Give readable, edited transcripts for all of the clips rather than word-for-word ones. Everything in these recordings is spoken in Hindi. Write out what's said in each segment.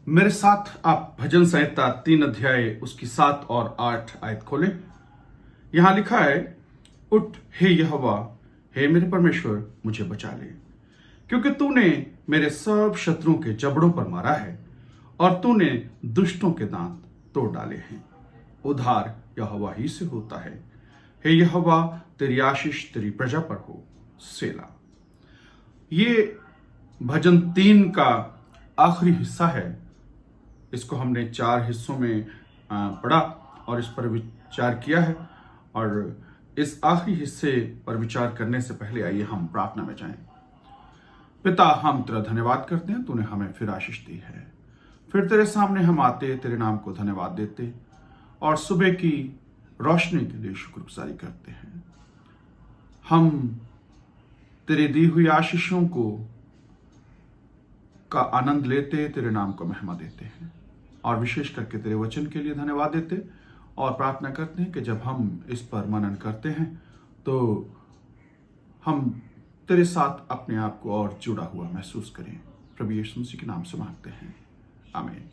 मेरे साथ आप भजन संहिता 3 अध्याय उसकी 7 और 8 आयत खोलें। यहां लिखा है, उठ हे यहोवा, हे मेरे परमेश्वर, मुझे बचा ले, क्योंकि तूने मेरे सब शत्रुओं के जबड़ों पर मारा है और तूने दुष्टों के दांत तोड़ डाले हैं। उद्धार यहोवा ही से होता है। हे यहोवा, तेरी आशीष तेरी प्रजा पर हो। सेला। ये भजन 3 का आखिरी हिस्सा है। इसको हमने 4 हिस्सों में पढ़ा और इस पर विचार किया है। और इस आखिरी हिस्से पर विचार करने से पहले आइए हम प्रार्थना में जाएं। पिता, हम तेरा धन्यवाद करते हैं, तूने हमें फिर आशीष दी है। फिर तेरे सामने हम आते, तेरे नाम को धन्यवाद देते और सुबह की रोशनी के लिए शुक्रगुजारी करते हैं। हम तेरे दी हुई आशीषों को का आनंद लेते, तेरे नाम को महिमा देते हैं और विशेष करके तेरे वचन के लिए धन्यवाद देते और प्रार्थना करते हैं कि जब हम इस पर मनन करते हैं तो हम तेरे साथ अपने आप को और जुड़ा हुआ महसूस करें। प्रभु यीशु मसीह के नाम से मांगते हैं, आमीन।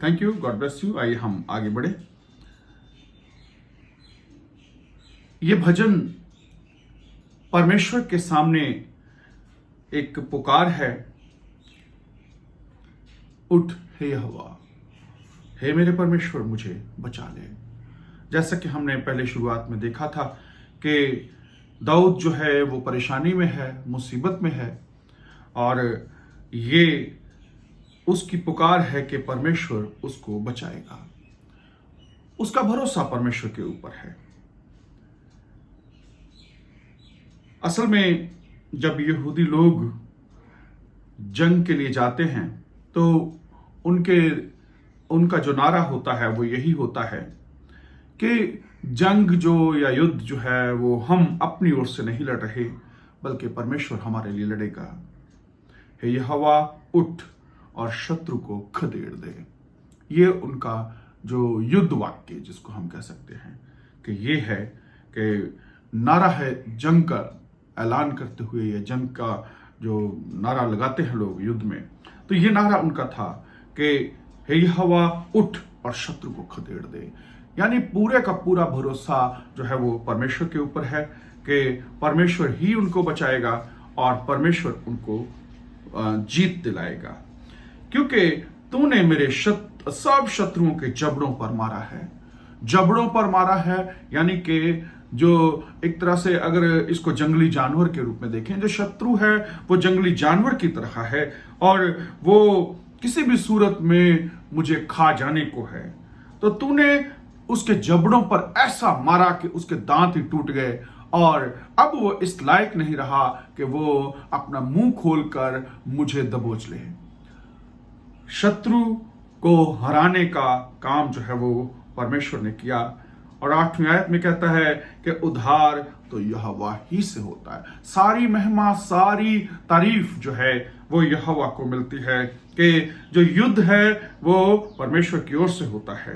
Thank you, God bless you. आइए हम आगे बढ़े। ये भजन परमेश्वर के सामने एक पुकार है। उठ हे यहोवा, हे मेरे परमेश्वर, मुझे बचा ले। जैसा कि हमने पहले शुरुआत में देखा था कि दाऊद जो है वो परेशानी में है, मुसीबत में है और ये उसकी पुकार है कि परमेश्वर उसको बचाएगा। उसका भरोसा परमेश्वर के ऊपर है। असल में जब यहूदी लोग जंग के लिए जाते हैं तो उनका जो नारा होता है वो यही होता है कि जंग जो या युद्ध जो है वो हम अपनी ओर से नहीं लड़ रहे, बल्कि परमेश्वर हमारे लिए लड़ेगा। हे यहोवा, उठ और शत्रु को खदेड़ दे। ये उनका जो युद्ध वाक्य जिसको हम कह सकते हैं कि ये है कि नारा है जंग का ऐलान करते हुए, या जंग का जो नारा लगाते हैं लोग युद्ध में, तो ये नारा उनका था कि हे यहोवा, उठ और शत्रु को खदेड़ दे। यानी पूरे का पूरा भरोसा जो है वो परमेश्वर के ऊपर है कि परमेश्वर ही उनको बचाएगा और परमेश्वर उनको जीत दिलाएगा, क्योंकि तूने मेरे सब शत्रुओं के जबड़ों पर मारा है। जबड़ों पर मारा है यानी कि जो एक तरह से अगर इसको जंगली जानवर के रूप में देखें, जो शत्रु है वो जंगली जानवर की तरह है और वो किसी भी सूरत में मुझे खा जाने को है। तो तूने उसके जबड़ों पर ऐसा मारा कि उसके दांत ही टूट गए और अब वो इस लायक नहीं रहा कि वो अपना मुंह खोलकर मुझे दबोच ले। शत्रु को हराने का काम जो है वो परमेश्वर ने किया। और 8वीं आयत में कहता है कि उद्धार तो यहोवा ही से होता है। सारी महिमा, सारी तारीफ जो है वो यहोवा को मिलती है कि जो युद्ध है वो परमेश्वर की ओर से होता है।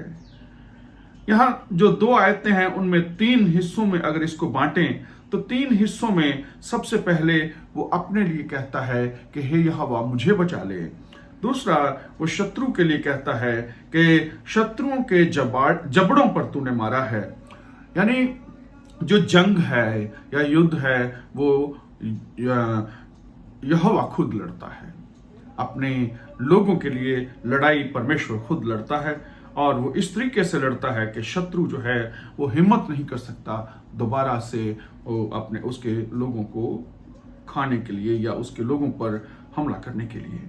यहां जो 2 आयतें हैं उनमें 3 हिस्सों में अगर इसको बांटें तो 3 हिस्सों में सबसे पहले वो अपने लिए कहता है कि हे यहोवा, मुझे बचा ले। दूसरा, वो शत्रु के लिए कहता है कि शत्रुओं के जबड़ों पर तूने मारा है। यानी जो जंग है या युद्ध है वो यहोवा खुद लड़ता है। अपने लोगों के लिए लड़ाई परमेश्वर खुद लड़ता है और वो इस तरीके से लड़ता है कि शत्रु जो है वो हिम्मत नहीं कर सकता दोबारा से वो अपने उसके लोगों को खाने के लिए या उसके लोगों पर हमला करने के लिए।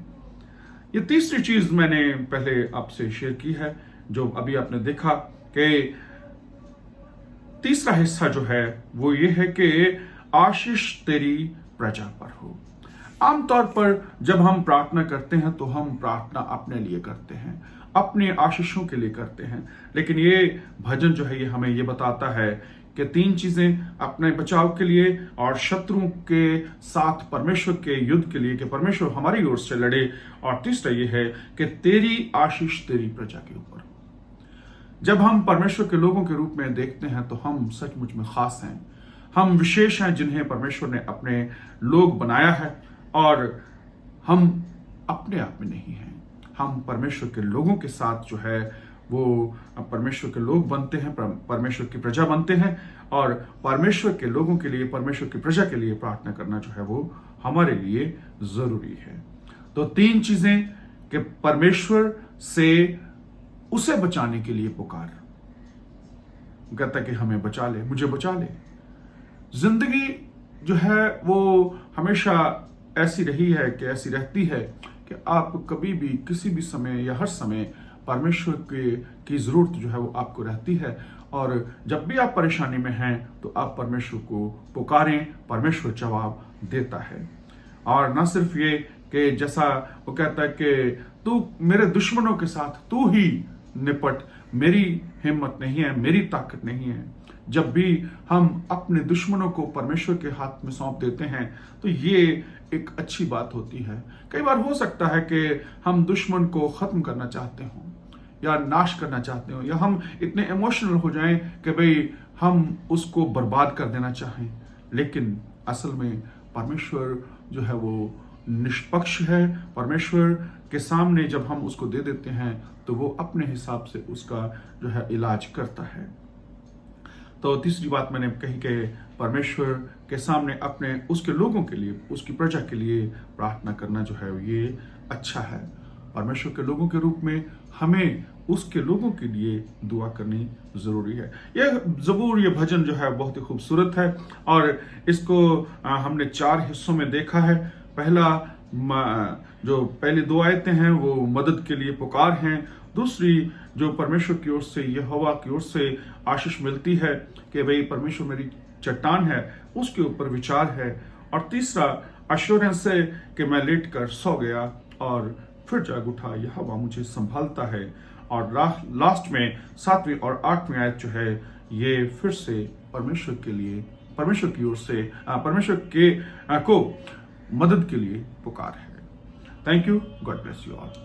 ये तीसरी चीज मैंने पहले आपसे शेयर की है, जो अभी आपने देखा कि तीसरा हिस्सा जो है वो ये है कि आशीष तेरी प्रजा पर हो। आमतौर पर जब हम प्रार्थना करते हैं तो हम प्रार्थना अपने लिए करते हैं, अपने आशीषों के लिए करते हैं, लेकिन ये भजन जो है ये हमें ये बताता है कि 3 चीजें, अपने बचाव के लिए और शत्रुओं के साथ परमेश्वर के युद्ध के लिए कि परमेश्वर हमारी ओर से लड़े, और तीसरा ये है कि तेरी आशीष तेरी प्रजा के ऊपर। जब हम परमेश्वर के लोगों के रूप में देखते हैं तो हम सचमुच में खास हैं, हम विशेष हैं जिन्हें परमेश्वर ने अपने लोग बनाया है और हम अपने आप में नहीं है। हम परमेश्वर के लोगों के साथ जो है वो परमेश्वर के लोग बनते हैं, परमेश्वर की प्रजा बनते हैं, और परमेश्वर के लोगों के लिए, परमेश्वर की प्रजा के लिए प्रार्थना करना जो है वो हमारे लिए जरूरी है। तो 3 चीजें कि परमेश्वर से उसे बचाने के लिए पुकार, कहता कि हमें बचा ले, मुझे बचा ले। जिंदगी जो है वो हमेशा ऐसी रही है कि ऐसी रहती है कि आप कभी भी किसी भी समय या हर समय परमेश्वर की जरूरत जो है वो आपको रहती है, और जब भी आप परेशानी में हैं तो आप परमेश्वर को पुकारें, परमेश्वर जवाब देता है। और न सिर्फ ये कि जैसा वो कहता है कि तू मेरे दुश्मनों के साथ तू ही निपट, मेरी हिम्मत नहीं है, मेरी ताकत नहीं है। जब भी हम अपने दुश्मनों को परमेश्वर के हाथ में सौंप देते हैं तो ये एक अच्छी बात होती है। कई बार हो सकता है कि हम दुश्मन को खत्म करना चाहते हों या नाश करना चाहते हो, या हम इतने इमोशनल हो जाएं कि भाई हम उसको बर्बाद कर देना चाहें, लेकिन असल में परमेश्वर जो है वो निष्पक्ष है। परमेश्वर के सामने जब हम उसको दे देते हैं तो वो अपने हिसाब से उसका जो है इलाज करता है। तो तीसरी बात मैंने कही कि परमेश्वर के सामने अपने उसके लोगों के लिए, उसकी प्रजा के लिए प्रार्थना करना जो है ये अच्छा है। परमेश्वर के लोगों के रूप में हमें उसके लोगों के लिए दुआ करनी जरूरी है। यह ज़बूर, ये भजन जो है बहुत ही खूबसूरत है, और इसको हमने 4 हिस्सों में देखा है। पहला जो पहली 2 आयतें हैं वो मदद के लिए पुकार हैं। दूसरी जो परमेश्वर की ओर से, यहोवा की ओर से आशीष मिलती है कि भाई परमेश्वर मेरी चट्टान है, उसके ऊपर विचार है। और तीसरा अश्योरेंस है कि मैं लेट कर सो गया और फिर जाग उठा, यहोवा मुझे संभालता है। और लास्ट में 7वीं और 8वीं आयत जो है ये फिर से परमेश्वर के लिए, परमेश्वर की ओर से परमेश्वर के को मदद के लिए पुकार है। Thank you, God bless you all.